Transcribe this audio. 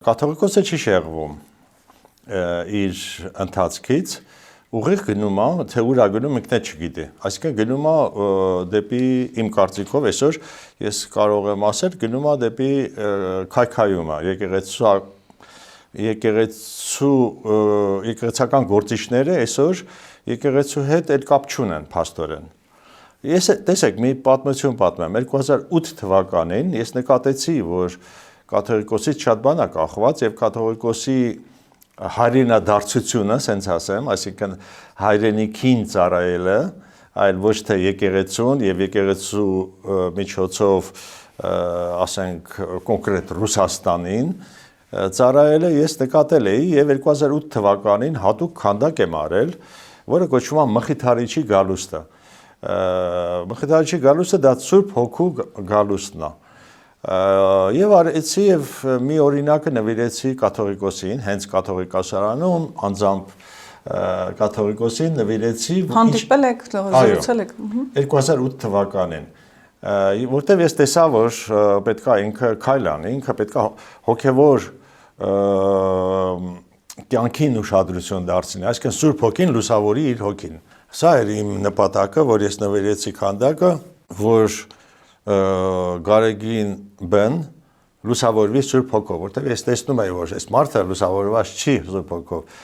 Կաթողիկոսը չի շեղվում իր ընթացքից, ուղիղ գնում է, թե ուր է գնում ինքն էլ չգիտի։ Այսինքն գնում է դեպի իմ կարծիքով այսօր ես կարող եմ ասել գնում է դեպի քայքայումը, եկեղեցական գործիչները այսօր եկեղեցու հետ էլ կապ չունեն փաստորեն։ Ես տեսեք մի պատմություն պատմեմ 2008 թվականին ես նկատեցի, որ կաթողիկոսից շատ բան է կախված եւ կաթողիկոսի հայրենադարձությունը, ասենց ասեմ, այսինքն հայրենիքին ծառայելը, այլ ոչ թե եկեղեցուն եւ եկեղեցու միջոցով, ասենք կոնկրետ Ռուսաստանին ծառայելը ես նկատել էի եւ 2008 թվականին հատուկ քանդակ եմ արել, որը կոչվում է Մխիթարիչի գալուստը։ Մխիթարիչի գալուստը դա Սուրբ Հոգու գալուստն է։ Եվ արեցի եւ մի օրինակը նվիրեցի կաթողիկոսին, հենց կաթողիկոսարանում անձամբ կաթողիկոսին նվիրեցի հանդիպել եք, զրուցել եք 2008 թվականին, որտեղ ես տեսա, որ պետքա ինքը քայլ անի, ինքը պետքա հոգեվոր կյանքին ուշադրություն դարձնի, այսինքն Սուրբ Հոգին լուսավորի իր հոգին։ Սա էր իմ նպատակը, որ ես նվիրեցի քանդակը, որ Գարեգին բեն լուսավորվի Սուրբ Հոգով, որտեղ ես տեսնում եմ, որ այս մարդը լուսավորված չի Սուրբ Հոգով,